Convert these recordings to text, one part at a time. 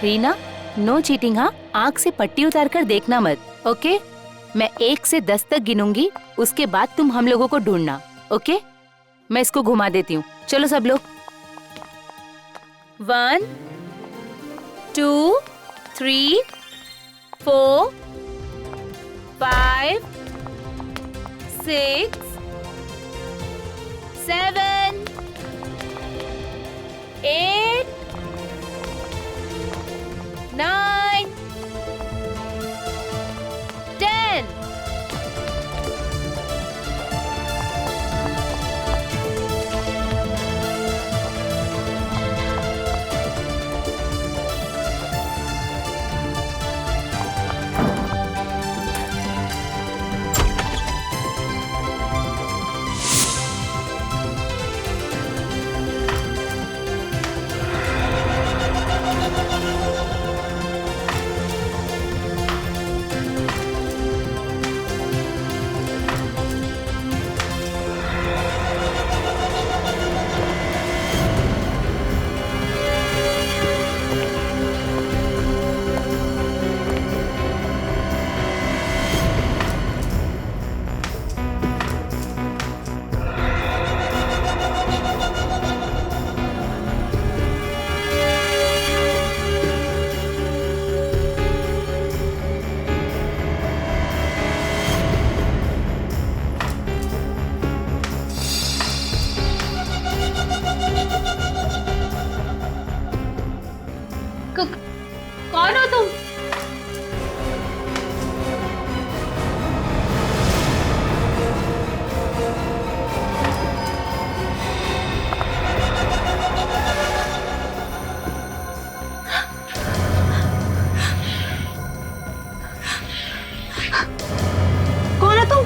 Reena, no cheating हाँ। आँख से पट्टी उतार कर देखना मत, ओके? मैं 1 से 10 तक गिनूंगी, उसके बाद तुम हम लोगों को ढूंढना, ओके? मैं इसको घुमा देती हूँ। चलो सब लोग। 1 2 3 4 5 6 7 8 9 10। कौन हो तुम? कौन हो तुम?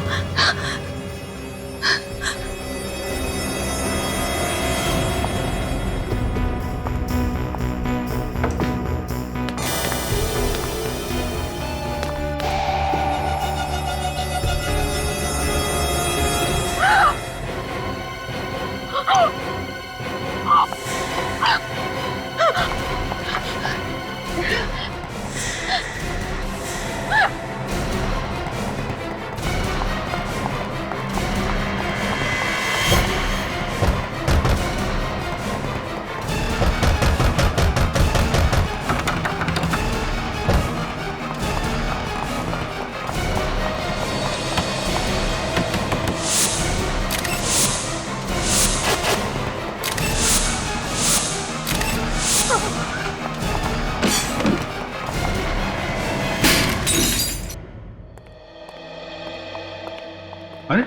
अरे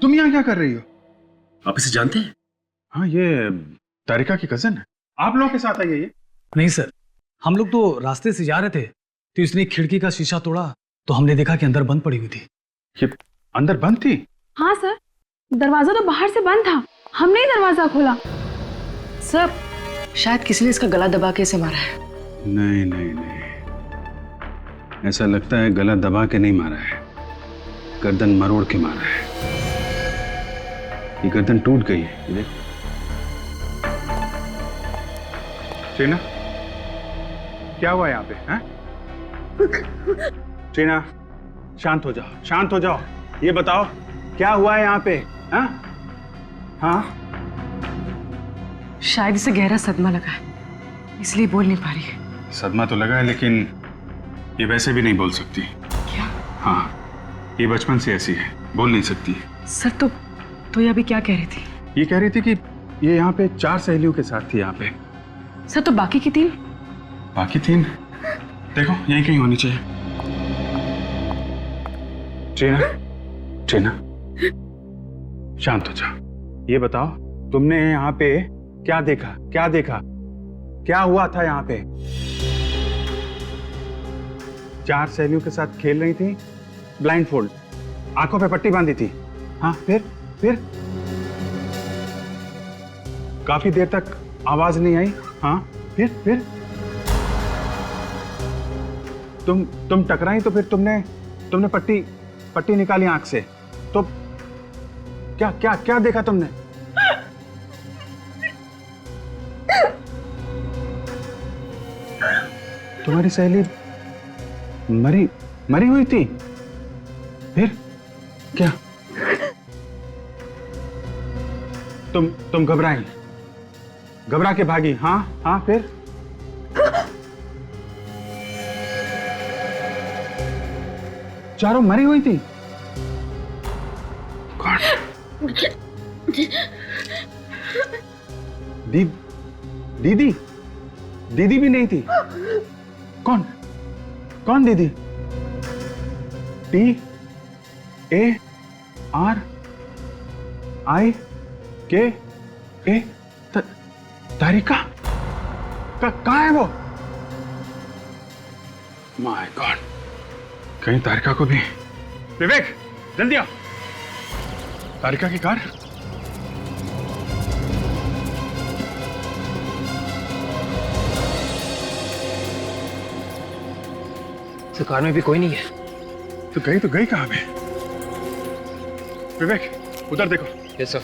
तुम यहाँ क्या कर रही हो? आप इसे जानते हैं? हाँ, ये तारिका की कजन है। आप लोगों के साथ आई है ये? नहीं सर, हम लोग तो रास्ते से जा रहे थे तो इसने एक खिड़की का शीशा तोड़ा तो हमने देखा कि अंदर बंद पड़ी हुई थी। ये अंदर बंद थी? हाँ सर, दरवाजा तो बाहर से बंद था, हमने ही दरवाजा खोला। सर, शायद किसी ने इसका गला दबा के इसे मारा है। नहीं नहीं नहीं, ऐसा लगता है गला दबा के नहीं मारा है, गर्दन मरोड़ के मारा है। ये गर्दन टूट गई है, ये देख। टीना, क्या हुआ यहाँ पे? हैं? टीना, शांत हो जाओ, शांत हो जाओ। ये बताओ क्या हुआ है यहाँ पे? हाँ हाँ, शायद इसे गहरा सदमा लगा है, इसलिए बोल नहीं पा रही है। सदमा तो लगा है, लेकिन ये वैसे भी नहीं बोल सकती। क्या? हाँ, ये बचपन से ऐसी है, बोल नहीं सकती। सर तो ये अभी क्या कह रही थी? ये कह रही थी कि ये यहाँ पे 4 सहेलियों के साथ थी यहाँ पे। सर, तो बाकी की 3? बाकी 3 देखो यहीं कहीं होनी चाहिए। टीना, टीना, शांत हो जाओ। ये बताओ तुमने यहाँ पे क्या देखा? क्या देखा? क्या हुआ था यहाँ पे? 4 सहेलियों के साथ खेल रही थी, ब्लाइंड फोल्ड, आंखों पे पट्टी बांधी थी। हाँ, फिर काफी देर तक आवाज नहीं आई। हाँ, फिर तुम टकराई तो फिर तुमने पट्टी निकाली आंख से। तो क्या देखा तुमने? तुम्हारी सहेली मरी मरी हुई थी? फिर क्या? तुम घबराई, घबरा के भागी? हाँ हाँ, फिर? चारों मरी हुई थी? कौन? दीदी? दीदी भी नहीं थी? कौन? कौन दीदी? TARIKA? तारिका? कहाँ है वो? माय गॉड, कहीं तारिका को भी। विवेक, जल्दी आओ। तारिका की कार? सर कार में भी कोई नहीं है। तो गई कहाँ पे? विवेक, उधर देखो। Yes sir.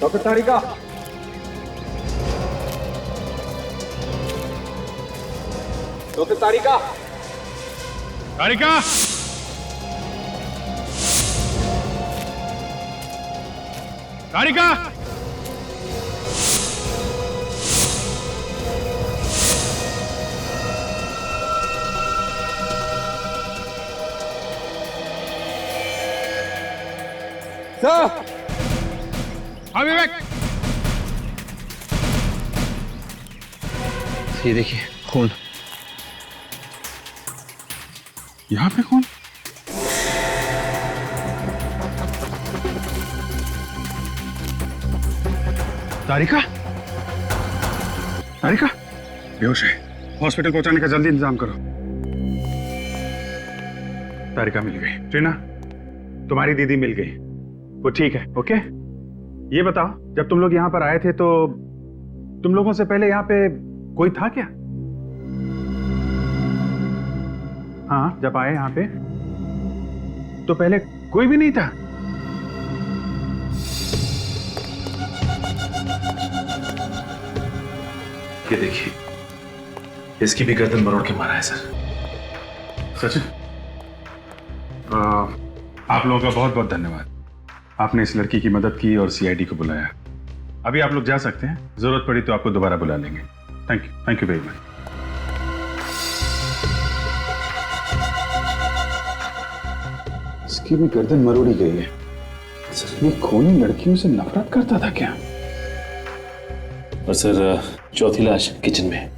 डॉक्टर तारिका, डॉक्टर तारिका, तारिका, तारिका, सर। हाँ विवेक, ये देखिए खून। यहाँ पे कौन? तारिका? तारिका बेहोश है, हॉस्पिटल पहुंचाने का जल्दी इंतजाम करो। तारिका मिल गई। ट्रीना, तुम्हारी दीदी मिल गई, वो ठीक है। ओके, ये बताओ, जब तुम लोग यहाँ पर आए थे तो तुम लोगों से पहले यहाँ पे कोई था क्या? हाँ, जब आए यहाँ पे तो पहले कोई भी नहीं था? ये देखिए, इसकी भी गर्दन मरोड़ के मारा है सर। सचिन, आप लोगों का बहुत बहुत धन्यवाद। आपने इस लड़की की मदद की और सीआईडी को बुलाया। अभी आप लोग जा सकते हैं, जरूरत पड़ी तो आपको दोबारा बुला लेंगे। Thank you very much. इसकी भी गर्दन मरोड़ी गई है। ये खूनी लड़कियों से नफरत करता था क्या? और सर, चौथी लाश किचन में है।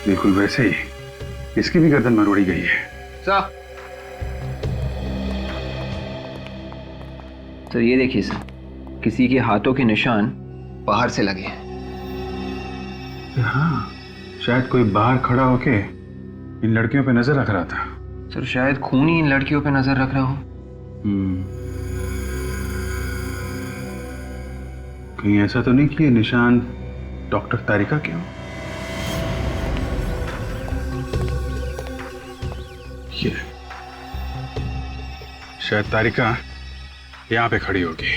बिल्कुल वैसे ही इसकी भी गर्दन मरोड़ी गई है। तो ये देखिए सर, किसी के हाथों के निशान बाहर से लगे हैं। हाँ, शायद कोई बाहर खड़ा होके इन लड़कियों पे नजर रख रहा था। सर शायद खून ही इन लड़कियों पे नजर रख रहा हो। कहीं ऐसा तो नहीं कि ये निशान डॉक्टर तारिका के हो? ये शायद तारिका यहां पे खड़ी होगी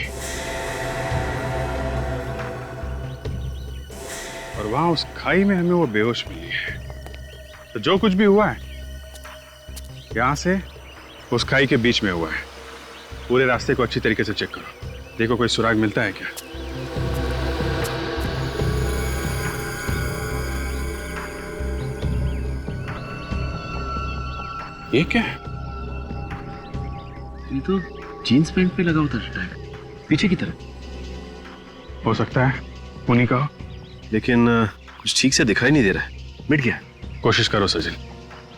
और वहां उस खाई में हमें वो बेहोश मिली है। तो जो कुछ भी हुआ है यहां से उस खाई के बीच में हुआ है। पूरे रास्ते को अच्छी तरीके से चेक करो, देखो कोई सुराग मिलता है क्या। ये क्या है? ये तो जीन्स पैंट पे लगा होता टैग, पीछे की तरफ। हो सकता है उन्हीं का हो, लेकिन कुछ ठीक से दिखाई नहीं दे रहा है। मिट गया। कोशिश करो सचिन,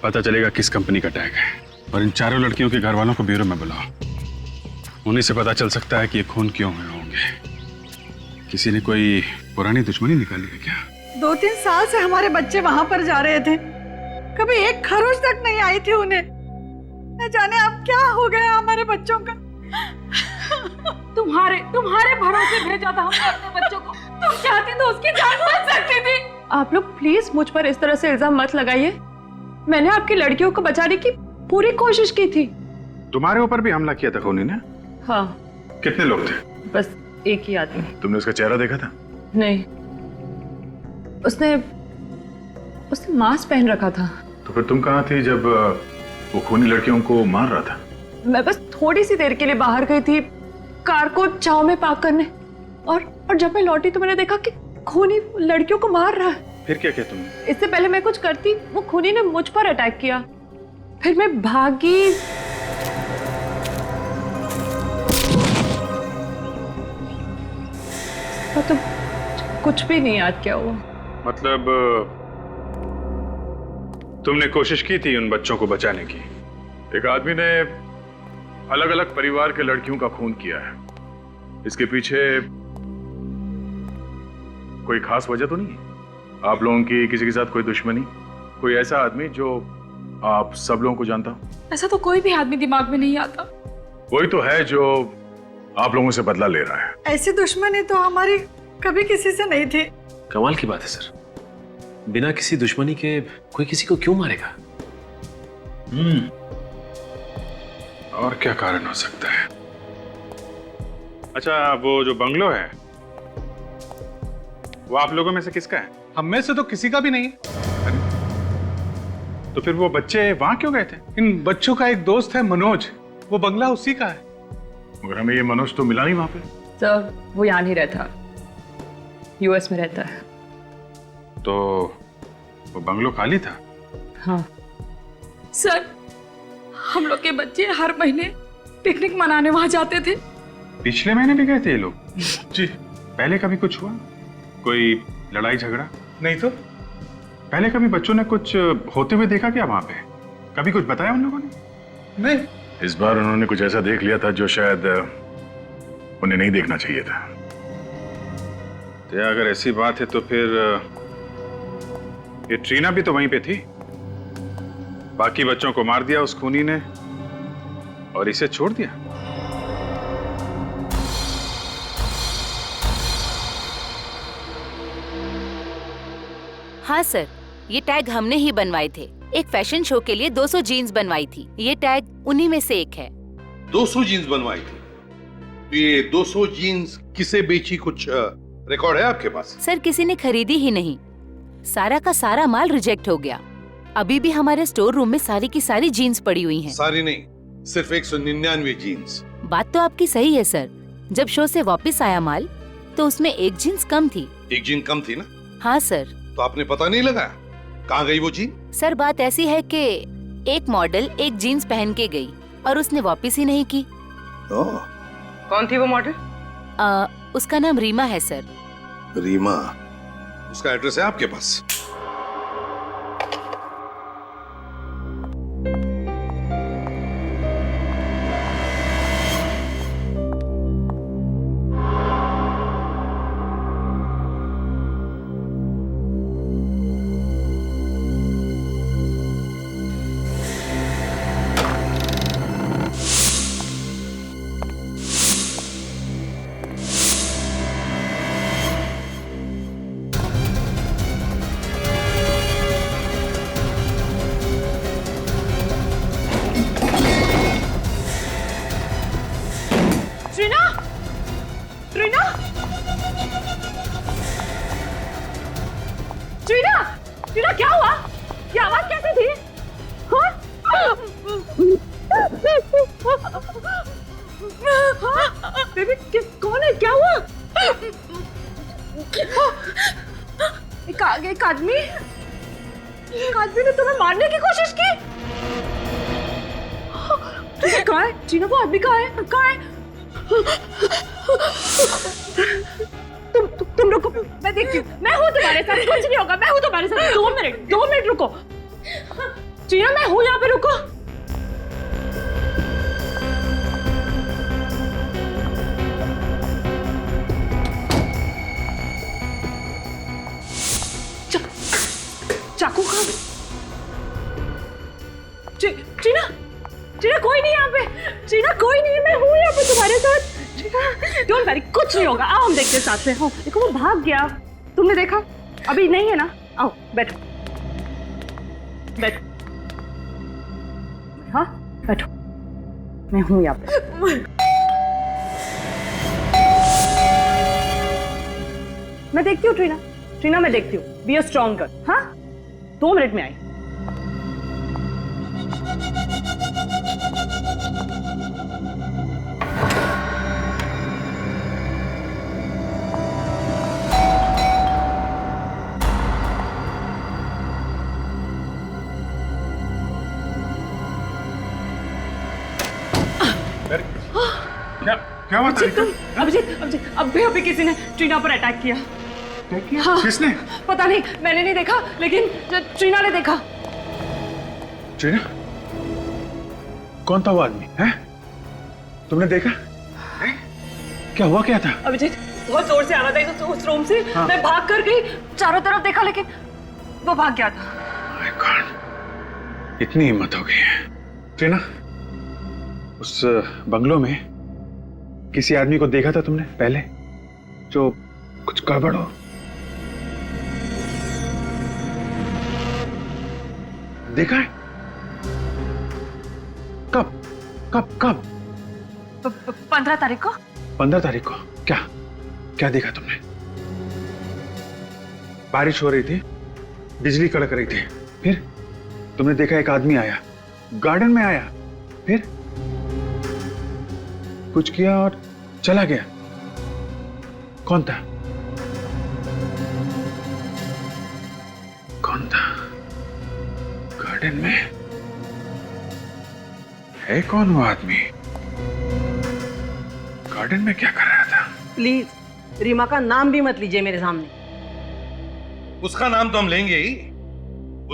पता चलेगा किस कंपनी का टैग है। और इन चारों लड़कियों के घर वालों को ब्यूरो में बुलाओ, उन्हीं से पता चल सकता है कि ये खून क्यों हुए होंगे। किसी ने कोई पुरानी दुश्मनी निकाली है क्या? 2-3 साल से हमारे बच्चे वहां पर जा रहे थे, कभी एक खरोच तक नहीं आई थी उन्हें। न जाने अब क्या हो गया हमारे बच्चों का। तुम्हारे भरोसे भेजा था हमने अपने बच्चों को। तुम चाहती तो उसकी जान बच सकती थी। आप लोग प्लीज मुझ पर इस तरह से इल्जाम मत लगाइए। मैंने आपकी लड़कियों को बचाने की पूरी कोशिश की थी। तुम्हारे ऊपर भी हमला किया था खूनी ने? हाँ, कितने लोग थे? बस एक ही आदमी। तुमने उसका चेहरा देखा था? नहीं, उसने मास्क पहन रखा था। तो फिर तुम कहाँ थी जब वो खूनी लड़कियों को मार रहा था? मैं बस थोड़ी सी देर के लिए बाहर गई थी कार को छांव में पार्क करने, और जब मैं लौटी तो मैंने देखा कि खूनी लड़कियों को मार रहा है। फिर क्या किया तुमने? इससे पहले मैं कुछ करती, वो खूनी ने मुझ पर अटैक किया। फिर मैं भागी। तो कुछ भी नहीं याद क्या हुआ। मतलब तुमने कोशिश की थी उन बच्चों को बचाने की? एक आदमी ने अलग अलग परिवार के लड़कियों का खून किया है, इसके पीछे कोई खास वजह तो नहीं है? आप लोगों की किसी के साथ कोई दुश्मनी? कोई ऐसा आदमी जो आप सब लोगों को जानता हो? ऐसा तो कोई भी आदमी दिमाग में नहीं आता। वही तो है जो आप लोगों से बदला ले रहा है। ऐसी दुश्मनी तो हमारी कभी किसी से नहीं थी। कमाल की बात है सर, बिना किसी दुश्मनी के कोई किसी को क्यों मारेगा? और क्या कारण हो सकता है? अच्छा, वो जो बंगलो है वो आप लोगों में से किसका है? हम में से तो किसी का भी नहीं है। तो फिर वो बच्चे वहां क्यों गए थे? इन बच्चों का एक दोस्त है मनोज, वो बंगला उसी का है। मगर हमें ये मनोज तो मिला नहीं वहां पे। सर, वो यहाँ नहीं रहता, यूएस में रहता है। तो वो बंगलो खाली था? हाँ सर, हम लोग के बच्चे हर महीने पिकनिक मनाने वहां जाते थे। पिछले महीने भी गए थे ये लोग? जी। पहले कभी कुछ हुआ? कोई लड़ाई झगड़ा? नहीं तो पहले कभी बच्चों ने कुछ होते हुए देखा क्या वहां पे? कभी कुछ बताया उन लोगों ने? नहीं। इस बार उन्होंने कुछ ऐसा देख लिया था जो शायद उन्हें नहीं देखना चाहिए था। तो अगर ऐसी बात है तो फिर ये ट्रीना भी तो वहीं पे थी। बाकी बच्चों को मार दिया उस खूनी ने और इसे छोड़ दिया। हाँ सर, ये टैग हमने ही बनवाए थे। एक फैशन शो के लिए 200 जीन्स बनवाई थी। ये टैग उन्हीं में से एक है। 200 जीन्स बनवाई थी? तो ये 200 जीन्स किसे बेची, कुछ रिकॉर्ड है आपके पास? सर, किसी ने खरीदी ही नहीं। सारा का सारा माल रिजेक्ट हो गया। अभी भी हमारे स्टोर रूम में सारी की सारी जीन्स पड़ी हुई हैं। सारी नहीं, सिर्फ 199 जीन्स। बात तो आपकी सही है सर। जब शो से वापस आया माल तो उसमें एक जीन्स कम थी। एक जीन कम थी ना? हाँ सर। तो आपने पता नहीं लगाया कहाँ गई वो जीन? सर, बात ऐसी है कि एक मॉडल एक जीन्स पहन के गई और उसने वापस ही नहीं की। कौन थी वो मॉडल? उसका नाम रीमा है सर। रीमा? उसका एड्रेस है आपके पास? ट्रीना, क्या हुआ? ये आवाज कैसी थी? बेबी, कौन है? क्या हुआ? एक आदमी ने तुम्हें मारने की कोशिश की। कहाँ है ट्रीना? वो आदमी कहाँ है? तुम रुको, मैं देखती हूँ। मैं हूँ तुम्हारे साथ, कुछ नहीं होगा। मैं हूँ तुम्हारे साथ। 2 मिनट रुको ट्रीना, मैं हूँ यहाँ पे, रुको। चाकू कहाँ? ट्रीना कोई नहीं यहाँ पे। ट्रीना कोई नहीं, मैं हूँ यहाँ पे तुम्हारे साथ। डोंट वरी, कुछ नहीं होगा। आओ हम देखते हैं साथ में। हाँ, देखो वो भाग गया। तुमने देखा? अभी नहीं है ना? आओ बैठो। हाँ बैठो। मैं हूं यहाँ पे। मैं देखती हूँ ट्रीना, ट्रीना मैं देखती हूँ। Be a strong girl. हाँ, 2 मिनट में आई। क्या बात है? अभिजीत, अभी किसी ने ट्रीना पर अटैक किया। हाँ, किसने? पता नहीं, मैंने नहीं देखा, लेकिन ट्रीना ने देखा। ट्रीना? कौन था वो आदमी? हैं? तुमने देखा? क्या हुआ, क्या था? अभिजीत, बहुत जोर से आ रहा था उस रूम से। हाँ। मैं भाग कर गई, चारों तरफ देखा, लेकिन वो भाग गया था। My God, इतनी हिम्मत हो गई है। ट्रीना, उस बंगलों में किसी आदमी को देखा था तुमने पहले, जो कुछ गड़बड़ हो? देखा है? कब कब कब? 15 तारीख को। 15 तारीख को? क्या क्या देखा तुमने? बारिश हो रही थी, बिजली कड़क रही थी, फिर तुमने देखा एक आदमी आया, गार्डन में आया, फिर कुछ किया और चला गया। कौन था? कौन था? गार्डन में है कौन वो आदमी? गार्डन में क्या कर रहा था? प्लीज रीमा का नाम भी मत लीजिए मेरे सामने। उसका नाम तो हम लेंगे ही,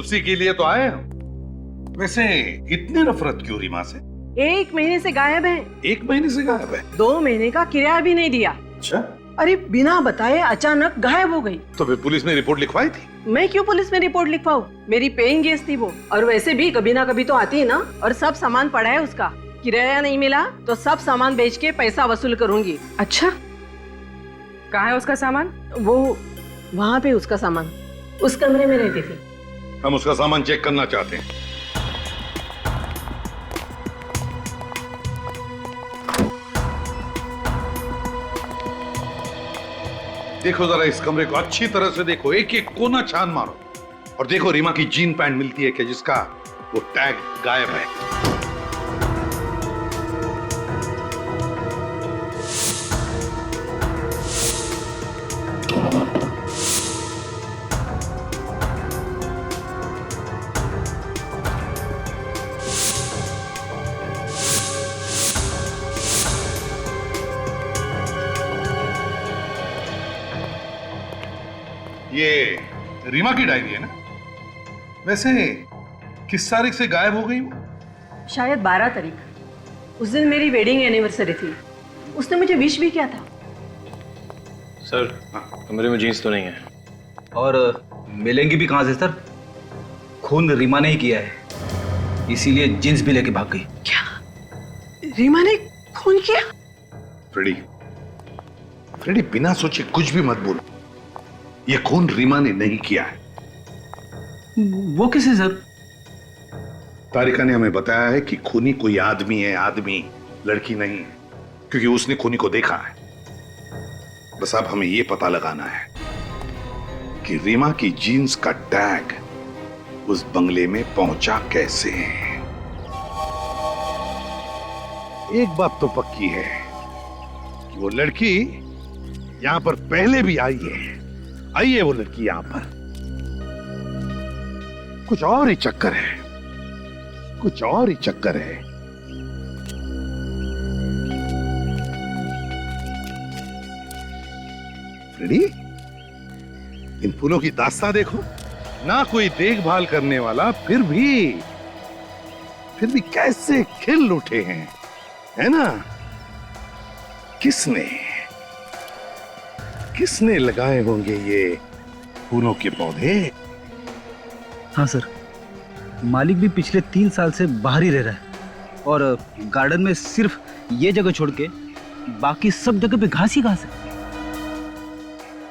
उसी के लिए तो आए हम। वैसे इतनी नफरत क्यों रीमा से? 1 महीने से गायब है। 1 महीने से गायब है? 2 महीने का किराया भी नहीं दिया। अच्छा, अरे बिना बताए अचानक गायब हो गई। तो फिर पुलिस ने रिपोर्ट लिखवाई थी? मैं क्यों पुलिस में रिपोर्ट लिखवाऊं? मेरी पेइंग गेस्ट थी वो, और वैसे भी कभी ना कभी तो आती है ना। और सब सामान पड़ा है उसका, किराया नहीं मिला तो सब सामान बेच के पैसा वसूल करूंगी। अच्छा, कहाँ है उसका सामान? वो वहाँ पे उसका सामान, उस कमरे में रहती थी। हम उसका सामान चेक करना चाहते हैं। देखो जरा इस कमरे को अच्छी तरह से देखो, एक एक कोना छान मारो, और देखो रीमा की जीन पैंट मिलती है क्या जिसका वो टैग गायब है? ये रीमा की डायरी है ना? वैसे किस तारीख से गायब हो गई वो? शायद 12 तारीख। उस दिन मेरी वेडिंग एनिवर्सरी थी, उसने मुझे विश भी किया था। सर, कमरे में जीन्स तो नहीं है। और मिलेंगी भी कहां से सर? खून रीमा ने ही किया है, इसीलिए जीन्स भी लेके भाग गई। क्या रीमा ने खून किया? फ्रेडी बिना सोचे कुछ भी मत बोलो। ये खून रीमा ने नहीं किया है। वो किसे सर? तारिका ने हमें बताया है कि खूनी कोई आदमी है, आदमी, लड़की नहीं है, क्योंकि उसने खूनी को देखा है। बस अब हमें यह पता लगाना है कि रीमा की जीन्स का टैग उस बंगले में पहुंचा कैसे। एक बात तो पक्की है कि वो लड़की यहां पर पहले भी आई है वो लड़की यहां पर। कुछ और ही चक्कर है, कुछ और ही चक्कर है। फ्रेडी, इन फूलों की दास्तां देखो ना, कोई देखभाल करने वाला, फिर भी कैसे खिल उठे हैं, है ना? किसने लगाए होंगे ये फूलों के पौधे? हाँ सर, मालिक भी पिछले 3 साल से बाहर ही रह रहा है, और गार्डन में सिर्फ ये जगह छोड़ के बाकी सब जगह पे घास ही घास है।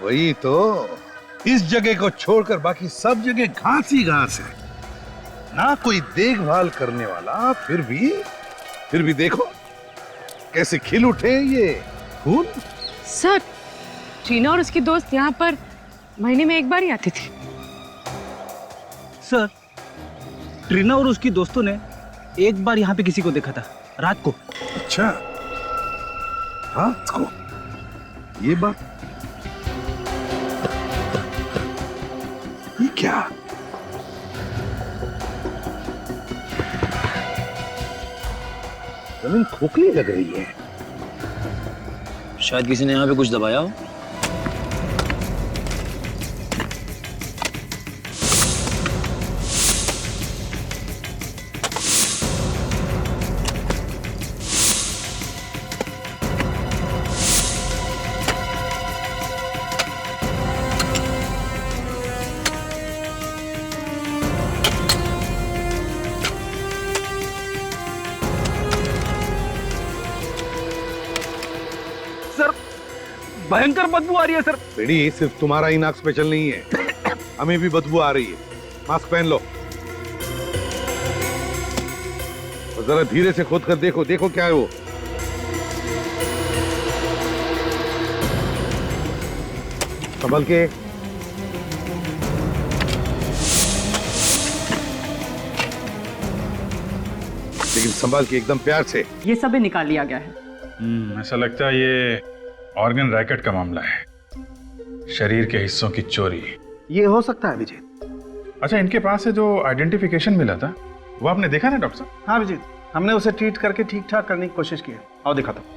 वही तो, इस जगह को छोड़कर बाकी सब जगह घास ही घास है, ना कोई देखभाल करने वाला, फिर भी देखो कैसे खिल उठे ये खून। सर टीना और उसकी दोस्त यहाँ पर महीने में एक बार ही आती थी। सर ट्रीना और उसकी दोस्तों ने एक बार यहाँ पे किसी को देखा था रात को। अच्छा रात को, ये बात, ये क्या? जमीन खोखली लग रही है। शायद किसी ने यहाँ पे कुछ दबाया हो। भयंकर बदबू आ रही है सर। बेड़ी सिर्फ तुम्हारा ही नाक स्पेशल नहीं है, हमें भी बदबू आ रही है। मास्क पहन लो और जरा धीरे से खोद कर देखो, देखो क्या है वो। संभल के, लेकिन संभाल के, एकदम प्यार से। ये सब भी निकाल लिया गया है। ऐसा लगता है ये ऑर्गन रैकेट का मामला है, शरीर के हिस्सों की चोरी। ये हो सकता है अभिजीत। अच्छा, इनके पास से जो आइडेंटिफिकेशन मिला था वो आपने देखा ना डॉक्टर साहब? हाँ अभिजीत, हमने उसे ट्रीट करके ठीक ठाक करने की कोशिश की है। आओ दिखाता हूं।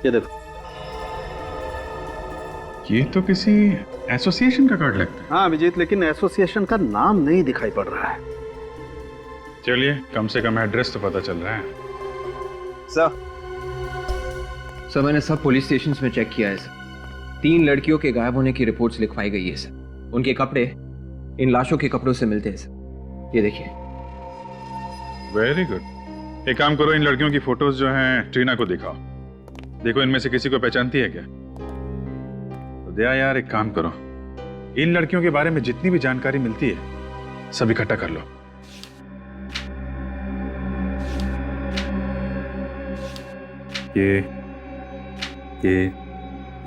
ये देखो, ये तो किसी एसोसिएशन का कार्ड लगता है। हाँ अभिजीत, लेकिन एसोसिएशन का नाम नहीं दिखाई पड़ रहा है। चलिए, कम से कम एड्रेस तो पता चल रहा है। सर मैंने सब पुलिस स्टेशन में चेक किया है सर। 3 लड़कियों के गायब होने की रिपोर्ट्स लिखवाई गई है सर। उनके कपड़े इन लाशों के कपड़ों से मिलते हैं सर। ये देखिए। Very good. एक काम करो, इन लड़कियों की फोटोज जो हैं ट्रीना को दिखाओ। देखो इनमें से किसी को पहचानती है क्या? तो दया यार, एक काम करो, इन लड़कियों के बारे में जितनी भी जानकारी मिलती है सब इकट्ठा कर लो। ये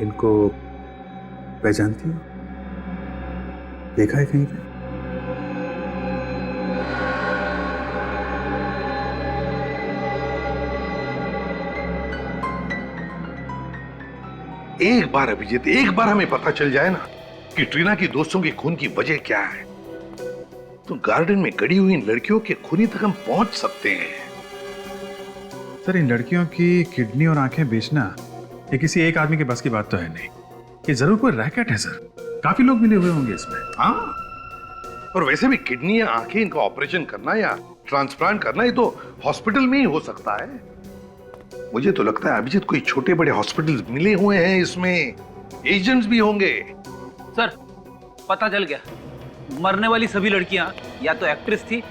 इनको पहचानती हो? देखा है कहीं पे? एक बार अभिजीत, एक बार हमें पता चल जाए ना कि ट्रीना की दोस्तों के खून की वजह क्या है, तो गार्डन में गड़ी हुई इन लड़कियों के खूनी तक हम पहुंच सकते हैं। सर, इन लड़कियों की किडनी और आंखें बेचना ये किसी एक आदमी के बस की बात तो है नहीं। ये जरूर कोई रैकेट है सर, काफी लोग मिले हुए होंगे इसमें। हाँ, और वैसे भी किडनी या आंखें इनका ऑपरेशन करना या ट्रांसप्लांट करना ये तो हॉस्पिटल में ही हो सकता है। मुझे तो लगता है अभिजीत कोई छोटे बड़े हॉस्पिटल मिले हुए हैं, इसमें एजेंट्स भी होंगे। सर पता चल गया, मरने वाली सभी लड़कियां या तो एक्ट्रेस थी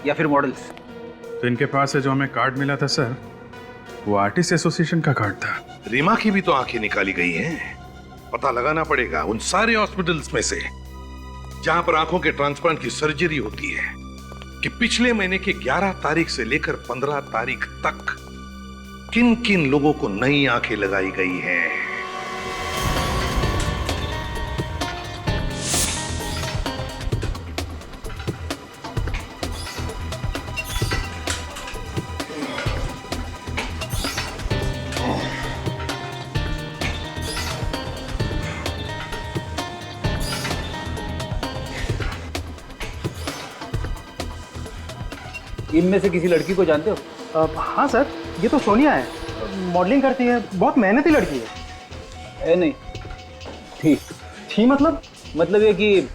या फिर मॉडल्स। तो इनके पास से जो हमें कार्ड मिला था सर, वो आर्टिस्ट एसोसिएशन का कार्ड था। रीमा की भी तो आंखें निकाली गई हैं। पता लगाना पड़ेगा उन सारे हॉस्पिटल्स में से जहां पर आंखों के ट्रांसप्लांट की सर्जरी होती है कि पिछले महीने के 11 तारीख से लेकर 15 तारीख तक किन किन लोगों को नई आंखें लगाई गई हैं। इनमें से किसी लड़की को जानते हो? हाँ सर, ये तो सोनिया है, मॉडलिंग करती है, बहुत मेहनती लड़की है। नहीं थी। थी मतलब ये कि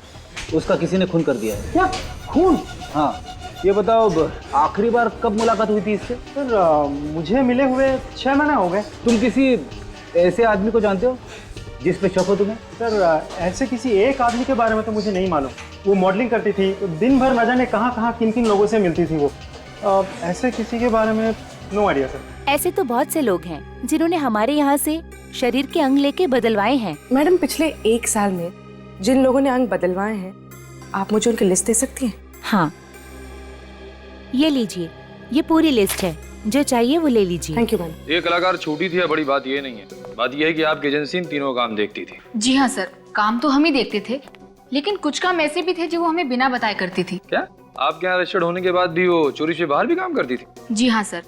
उसका किसी ने खून कर दिया है। क्या खून? हाँ, ये बताओ आखिरी बार कब मुलाकात हुई थी इससे? सर मुझे मिले हुए 6 महीने हो गए। तुम किसी ऐसे आदमी को जानते हो जिस पे शक हो तुम्हें? सर ऐसे किसी एक आदमी के बारे में तो मुझे नहीं मालूम। वो मॉडलिंग करती थी तो दिन भर न जाने कहाँ कहाँ किन किन लोगों से मिलती थी वो। ऐसे किसी के बारे में नो आइडिया सर। ऐसे तो बहुत से लोग हैं जिन्होंने हमारे यहाँ से शरीर के अंग लेके बदलवाए हैं। मैडम पिछले 1 साल में जिन लोगों ने अंग बदलवाए हैं, आप मुझे उनकी लिस्ट दे सकती हैं? हाँ, ये लीजिए, ये पूरी लिस्ट है, जो चाहिए वो ले लीजिए। Thank you madam. ये कलाकार छोटी थी, बड़ी बात ये नहीं है। बात ये है कि आपकी एजेंसी इन तीनों काम देखती थी। जी हाँ सर, काम तो हम ही देखते थे, लेकिन कुछ काम ऐसे भी थे जो वो हमें बिना बताए करती थी। क्या आपके यहाँ रजिस्टर्ड होने के बाद भी वो चोरी से बाहर भी काम करती थी? जी हाँ सर,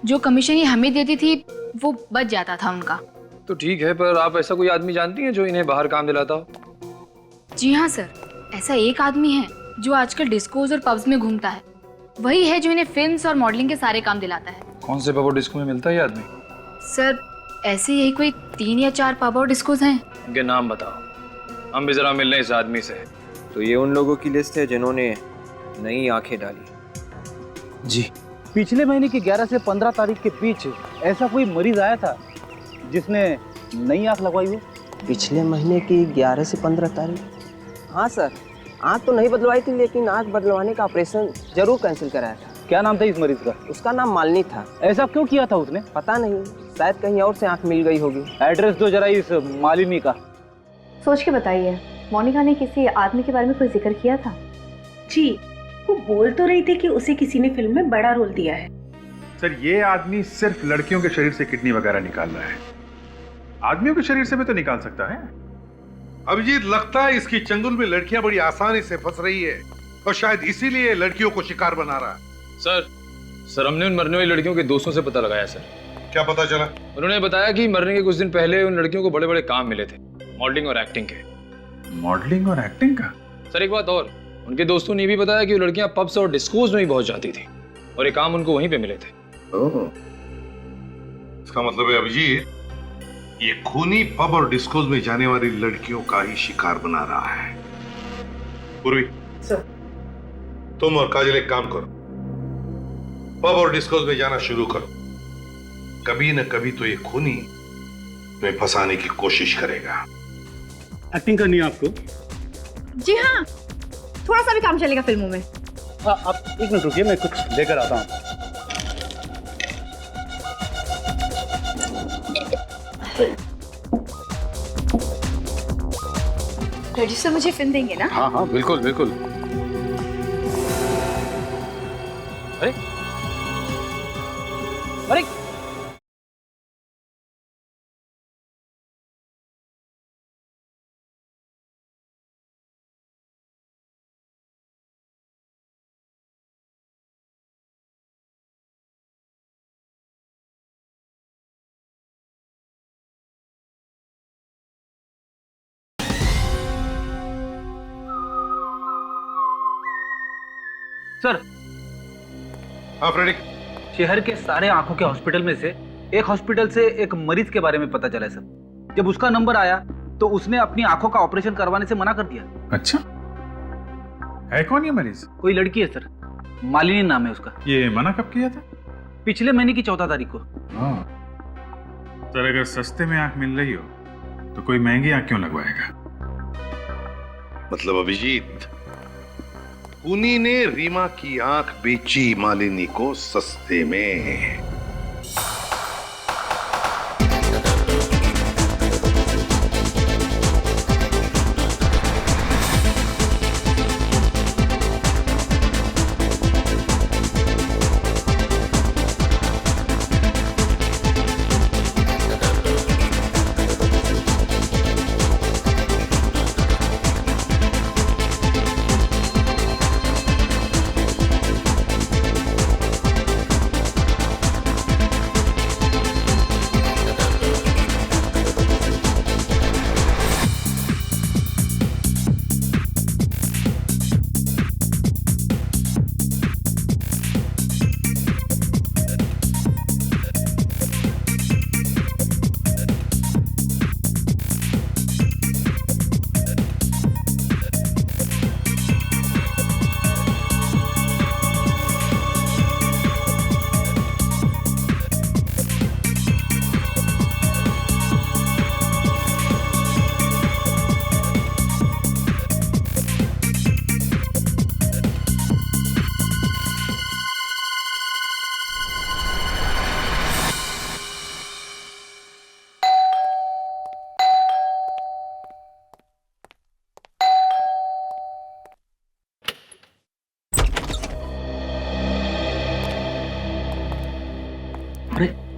जो कमीशन ये हमें देती थी वो बच जाता था उनका। तो ठीक है, पर आप ऐसा कोई आदमी जानती हैं जो इन्हें बाहर काम दिलाता हो? जी हाँ सर, ऐसा एक आदमी है जो आजकल डिस्कोज और पब्स में घूमता है। वही है जो इन्हें फिल्म्स और मॉडलिंग के सारे काम दिलाता है। कौन से पब और डिस्को में मिलता है ये आदमी? सर ऐसे यही कोई 3 या 4 पब और डिस्कोज हैं। उनके नाम बताओ, हम भी जरा मिल रहे इस आदमी से। तो ये उन लोगों की लिस्ट है जिन्होंने नई आंखें डाली। जी, पिछले महीने की 11 से 15 तारीख के बीच ऐसा कोई मरीज आया था जिसने नई आंख लगवाई हो? पिछले महीने की 11 से 15 तारीख? हाँ सर, आंख तो नहीं बदलवाई थी, लेकिन आंख बदलवाने का ऑपरेशन जरूर कैंसिल कराया था। क्या नाम था इस मरीज का? उसका नाम मालिनी था। ऐसा क्यों किया था उसने? पता नहीं, शायद कहीं और से आंख मिल गई होगी। एड्रेस दो जरा इस मालिनी का। सोच के बताइए, मोनिका ने किसी आदमी के बारे में कोई जिक्र किया था? जी, वो बोल तो रही थी कि उसे किसी ने फिल्म में बड़ा रोल दिया है। सर, ये आदमी सिर्फ लड़कियों के शरीर से किडनी वगैरह निकाल रहा है, आदमियों के शरीर से भी तो निकाल सकता है। अभिजीत, लगता है इसकी चंगुल में लड़कियां बड़ी आसानी से फंस रही है और शायद इसीलिए लड़कियों को शिकार बना रहा है। सर हमने उन मरने वाली लड़कियों के दोस्तों से पता लगाया सर। क्या पता चला? उन्होंने बताया कि मरने के कुछ दिन पहले उन लड़कियों को बड़े बड़े काम मिले थे, मॉडलिंग और एक्टिंग के। मॉडलिंग और एक्टिंग का? सर एक बात और, उनके दोस्तों ने भी बताया कि वो लड़कियां पब्स और डिस्कोज में भी बहुत जाती थी और ये काम उनको वहीं पे मिले थे। इसका मतलब है अभिजीत, ये खूनी पब और डिस्कोज में जाने वाली लड़कियों का ही शिकार बना रहा है। पूर्वी सर, तुम और काजल एक काम करो, पब और डिस्कोज में जाना शुरू करो। कभी न कभी तो ये खूनी तुम्हें फंसाने की कोशिश करेगा। एक्टिंग करनी है आपको? जी हाँ, थोड़ा सा भी काम चलेगा फिल्मों में। हाँ, आप 1 मिनट रुकिए, मैं कुछ लेकर आता हूँ। प्रोड्यूसर मुझे फिल्म देंगे ना? हाँ हाँ, बिल्कुल बिल्कुल। अरे अरे, सर, हाँ फ्रेडिक, शहर के सारे आंखों के हॉस्पिटल में से एक हॉस्पिटल से एक मरीज के बारे में पता चला है सर। जब उसका नंबर आया तो उसने अपनी आंखों का ऑपरेशन करवाने से मना कर दिया। अच्छा, है कौन ये मरीज? कोई लड़की है सर, मालिनी नाम है उसका। ये मना कब किया था? पिछले महीने की 14 तारीख को। सर, अगर सस्ते में आंख मिल रही हो तो कोई महंगी आंख क्यों लगवाएगा? मतलब अभिजीत, खूनी ने रीमा की आंख बेची मालिनी को सस्ते में।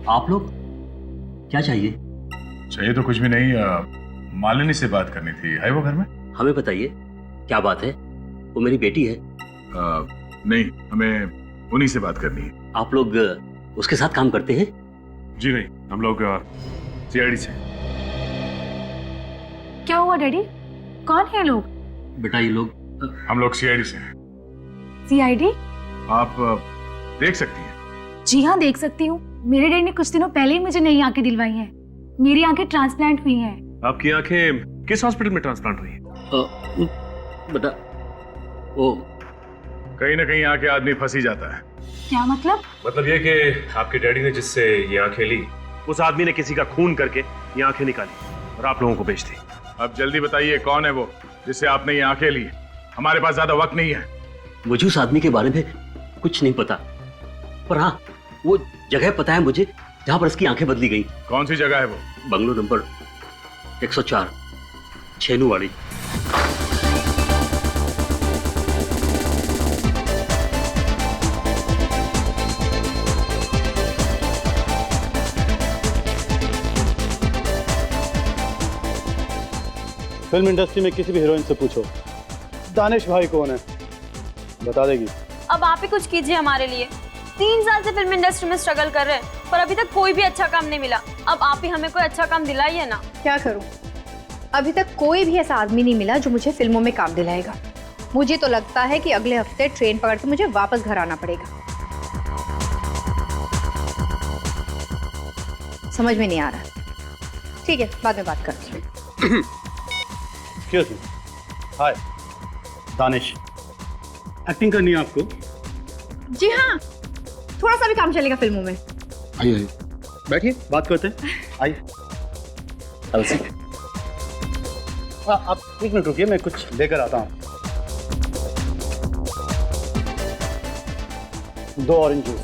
आप लोग क्या चाहिए? चाहिए तो कुछ भी नहीं, मालिनी से बात करनी थी। है वो घर में? हमें बताइए क्या बात है। वो मेरी बेटी है। नहीं, हमें उन्हीं से बात करनी है। आप लोग उसके साथ काम करते हैं? जी नहीं, हम लोग सीआईडी से। क्या हुआ डैडी? कौन है लोग? बेटा ये लोग हम लोग सीआईडी से हैं। सीआईडी? आप देख सकती हैं। जी हाँ, देख सकती हूँ। मेरे डैडी ने कुछ दिनों पहले ही मुझे नई आंखें दिलवाई हैं। मेरी आंखें ट्रांसप्लांट हुई हैं। आपकी आंखें किस हॉस्पिटल में ट्रांसप्लांट हुई हैं? बेटा वो कहीं ना कहीं आके आदमी फंस ही जाता है। क्या मतलब? मतलब ये कि आपके डैडी ने जिससे ये आंखें ली, उस आदमी ने किसी का खून करके ये आंखें निकाली और आप लोगों को बेच दी। अब जल्दी बताइए कौन है वो जिससे आपने ये आंखें ली? हमारे पास ज्यादा वक्त नहीं है। मुझे उस आदमी के बारे में कुछ नहीं पता, पर हाँ वो जगह पता है मुझे जहाँ पर इसकी आंखें बदली गई। कौन सी जगह है वो? Bungalow number 104, छेनूवाड़ी। फिल्म इंडस्ट्री में किसी भी हीरोइन से पूछो दानिश भाई कौन है, बता देगी। अब आप ही कुछ कीजिए हमारे लिए। 3 साल से फिल्म इंडस्ट्री में स्ट्रगल कर रहे हैं पर अभी तक कोई भी अच्छा काम नहीं मिला। अब आप ही हमें कोई अच्छा काम दिलाइए ना। क्या करूं? अभी तक कोई भी ऐसा आदमी नहीं मिला जो मुझे फिल्मों में काम दिलाएगा। मुझे तो लगता है कि अगले हफ्ते ट्रेन पकड़ के मुझे वापस घर आना पड़ेगा। समझ में नहीं आ रहा। ठीक है, बाद में बात करते हैं। Excuse me. Hi Danish, acting करनी है आपको? जी हाँ, थोड़ा सा भी काम चलेगा फिल्मों में। आइए आइए, बैठिए, बात करते हैं। आइए। आप 1 मिनट रुकिए, मैं कुछ लेकर आता हूँ। 2 ऑरेंज जूस।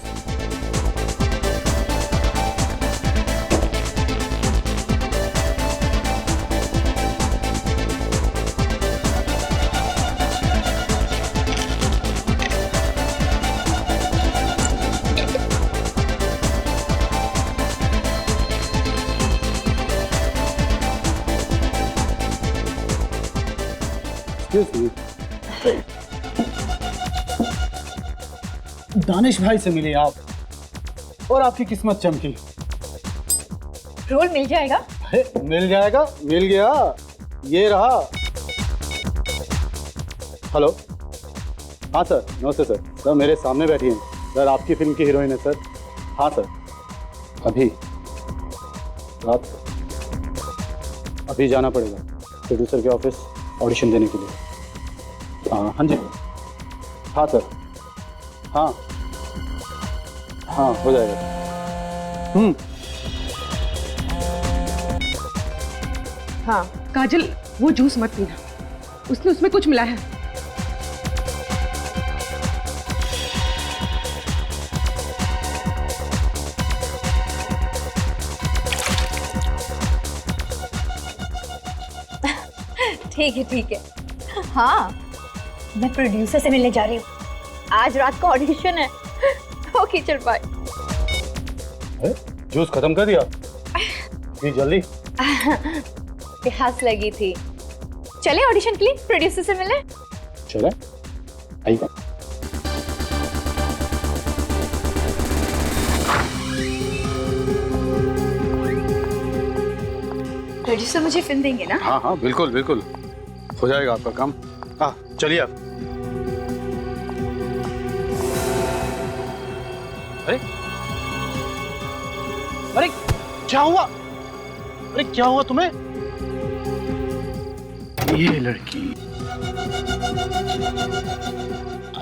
दानिश भाई से मिले आप और आपकी किस्मत चमकी। रोल मिल जाएगा? मिल जाएगा, मिल गया, ये रहा। हेलो, हाँ सर, नमस्ते सर। सर मेरे सामने बैठी हैं सर, आपकी फिल्म की हीरोइन है सर। हाँ सर, अभी रात अभी जाना पड़ेगा प्रोड्यूसर के ऑफिस ऑडिशन देने के लिए। हाँ हाँ जी, हाँ सर, हाँ हाँ हो जाएगा। हाँ काजल, वो जूस मत पीना, उसने उसमें कुछ मिला है। ठीक है। हाँ, मैं प्रोड्यूसर से मिलने जा रही हूँ। आज रात को ऑडिशन है। ओके चल बाय। जूस खत्म कर दिया? जी जल्दी। प्यास लगी थी। चले ऑडिशन के लिए प्रोड्यूसर से मिले। चले, आइए। प्रोड्यूसर मुझे फिल्म देंगे ना? हाँ हाँ बिल्कुल बिल्कुल, हो जाएगा आपका काम। हाँ चलिए आप। अरे अरे क्या हुआ? अरे क्या हुआ तुम्हें? ये लड़की,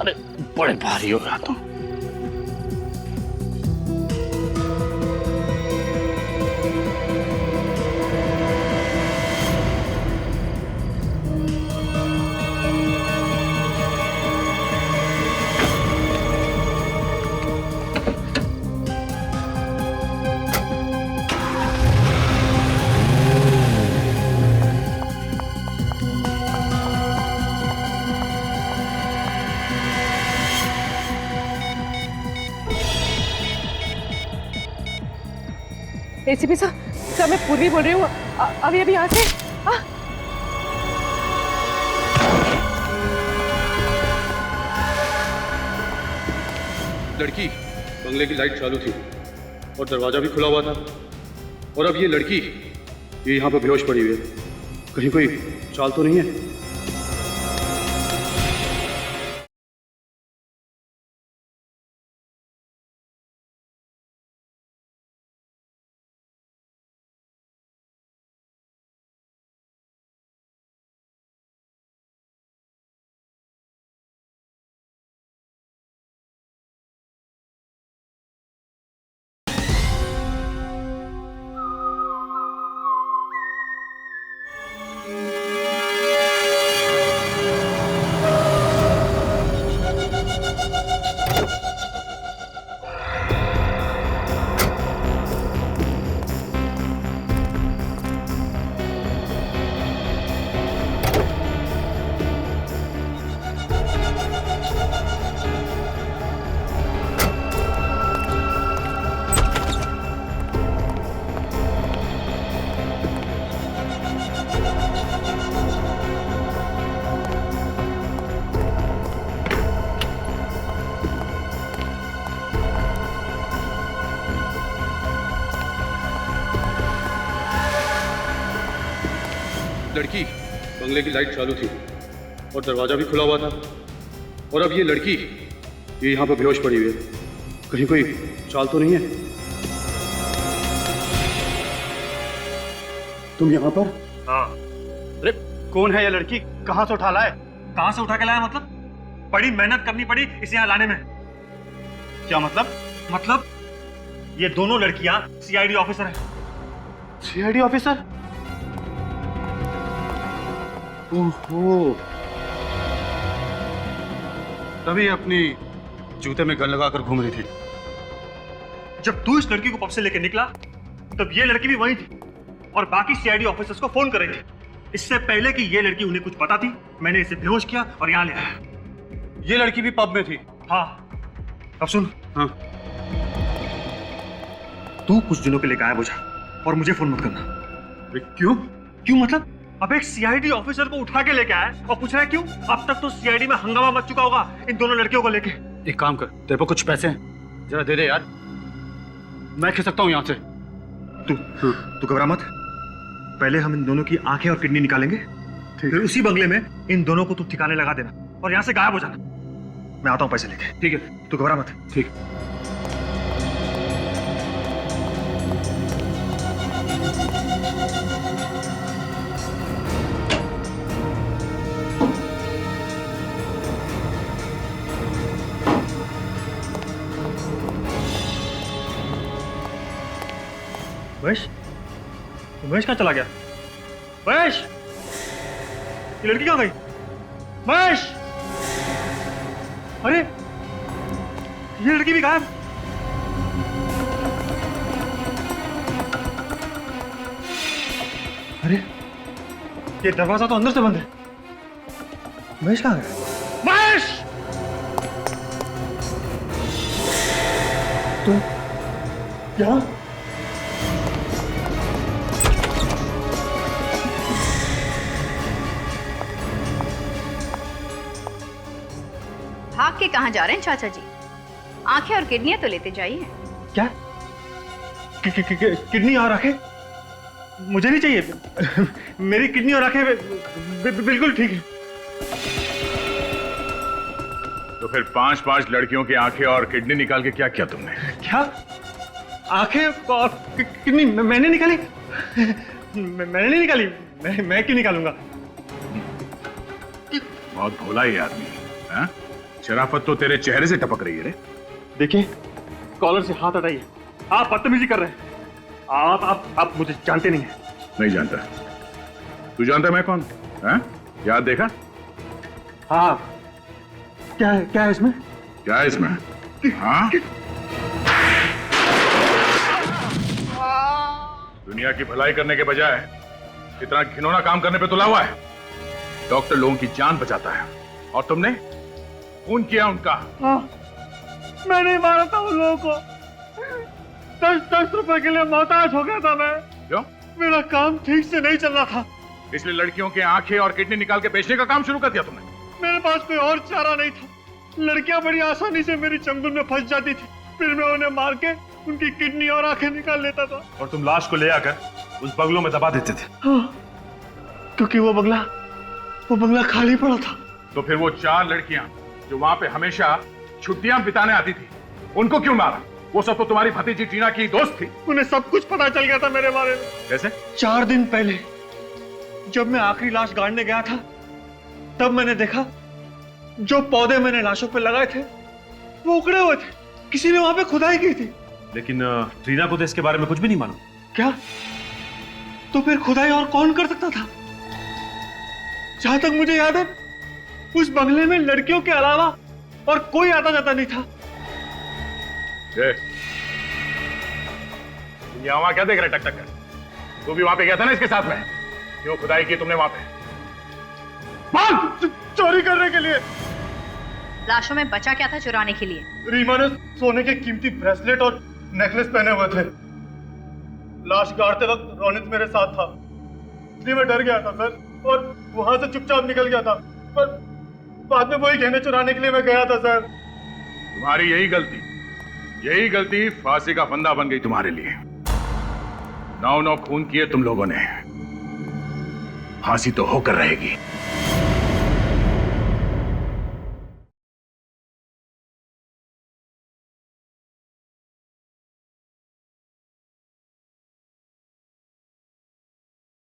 अरे बड़े भारी हो गया तुम। एसीपी साहब, सर मैं पूर्वी बोल रही हूँ, अभी अभी यहाँ से लड़की बंगले की लाइट चालू थी और दरवाजा भी खुला हुआ था, और अब ये लड़की ये यहाँ पे बेहोश पड़ी हुई है। कहीं कोई चाल तो नहीं है? लड़की बंगले की लाइट चालू थी और दरवाजा भी खुला हुआ था, और अब ये लड़की ये यहाँ पे बेहोश पड़ी हुई है। कहीं कोई चाल तो नहीं है? तुम यहाँ पर? हाँ। अरे कौन है ये लड़की? कहाँ से उठा लाए? कहाँ से उठा के लाया मतलब? बड़ी मेहनत करनी पड़ी इसे यहाँ लाने में। क्या मतलब? मतलब ये दोनों लड़कियां सीआईडी ऑफिसर हैं। CID officer? ओहो, तभी अपनी जूते में गन लगाकर घूम रही थी। जब तू इस लड़की को पब से लेकर निकला तब ये लड़की भी वहीं थी और बाकी सीआईडी ऑफिसर्स को फोन कर रही थी। इससे पहले कि ये लड़की उन्हें कुछ बताती, मैंने इसे बेहोश किया और यहाँ ले आया। ये लड़की भी पब में थी? हाँ। अब सुन। हाँ। तू कुछ दिनों के लिए गायब हो जा और मुझे फोन मत करना। क्यों? क्यों मतलब? अब एक सीआईडी ऑफिसर को उठा के लेके आया और पूछ रहा है क्यों? अब तक तो सीआईडी में हंगामा मच चुका होगा इन दोनों लड़कियों को लेके। एक काम कर, तेरे पर कुछ पैसे हैं, जरा दे दे यार, मैं खिसक सकता हूँ यहाँ से। तू घबरा मत। पहले हम इन दोनों की आंखें और किडनी निकालेंगे, फिर उसी बंगले में इन दोनों को तू ठिकाने लगा देना और यहाँ से गायब हो जाना। मैं आता हूँ पैसे लेके। ठीक है, तू घबरा मत। ठीक। महेश, महेश कहाँ चला गया? महेश, ये लड़की कहाँ गई? महेश, अरे ये लड़की भी गायब। अरे ये दरवाजा तो अंदर से बंद है। महेश कहाँ गया? महेश! तो यहाँ भाग के कहाँ जा रहे हैं चाचा जी? आंखें और किडनियां तो लेते जाइए। क्या? किडनी और आंखें? मुझे नहीं चाहिए। मेरी किडनी और आंखें बिल्कुल ठीक है। तो फिर 5-5 लड़कियों की आंखें और किडनी निकाल के क्या किया तुमने? क्या? आंखें और किडनी मैंने निकाली? मैंने नहीं निकाली। मैं क्यों निकालूंगा? बहुत भोला ये आदमी है। शराफत तो तेरे चेहरे से टपक रही है रे। देखिए, कॉलर से हाथ हटाइए। आप बदतमीजी कर रहे हैं। आप मुझे जानते नहीं हैं। नहीं जानता। तू जानता मैं कौन? हैं? याद देखा? हाँ। क्या है इसमें? क्या है इसमें? हाँ? दुनिया की भलाई करने के बजाय इतना घिनौना काम करने पे तुला हुआ है। डॉक्टर लोगों की जान बचाता है और तुमने खून किया उनका। हाँ, मैं नहीं मारा था उन लोगों को। 10 रुपए के लिए मोहताज हो गया था मैं। क्यों? मेरा काम ठीक से नहीं चल रहा था, इसलिए लड़कियों के आंखें और किडनी निकाल के बेचने का काम शुरू कर दिया तुमने? मेरे पास कोई और चारा नहीं था। लड़कियां बड़ी आसानी से मेरी चंगुल में फंस जाती थी, फिर मैं उन्हें मार के उनकी किडनी और आंखें निकाल लेता था। और तुम लाश को ले आकर उस बंगलों में दबा देते थे? हाँ, क्योंकि वो बंगला खाली पड़ा था। तो फिर वो 4 लड़कियां जो वहां पे हमेशा छुट्टियां बिताने आती थी, उनको क्यों मारा? वो सब तो तुम्हारी भतीजी टीना की दोस्त थी। उन्हें सब कुछ पता चल गया था मेरे बारे में। कैसे? 4 दिन पहले जब मैं आखिरी लाश गाड़ने गया था, तब मैंने देखा जो पौधे मैंने लाशों पे लगाए थे वो उखड़े हुए थे। किसी ने वहां पे खुदाई की थी। लेकिन टीना को तो इसके बारे में कुछ भी नहीं मालूम। क्या? तो फिर खुदाई और कौन कर सकता था? जहां तक मुझे याद है, उस बंगले में लड़कियों के अलावा और कोई आता जाता नहीं था। यहाँ वहां क्या देख रहे टक कर? तू भी वहां पे गया था ना इसके साथ में? क्यों खुदाई की तुमने वहां पे? चोरी करने के लिए। लाशों में बचा क्या था चुराने के लिए? रीमा ने सोने के कीमती ब्रेसलेट और नेकलेस पहने हुए थे। लाश गाड़ते वक्त रोनित मेरे साथ था, इसलिए मैं डर गया था सर, और वहां से चुपचाप निकल गया था। पर बाद में वही गहने चुराने के लिए मैं गया था सर। तुम्हारी यही गलती फांसी का फंदा बन गई तुम्हारे लिए। 9 खून किए तुम लोगों ने, फांसी तो होकर रहेगी।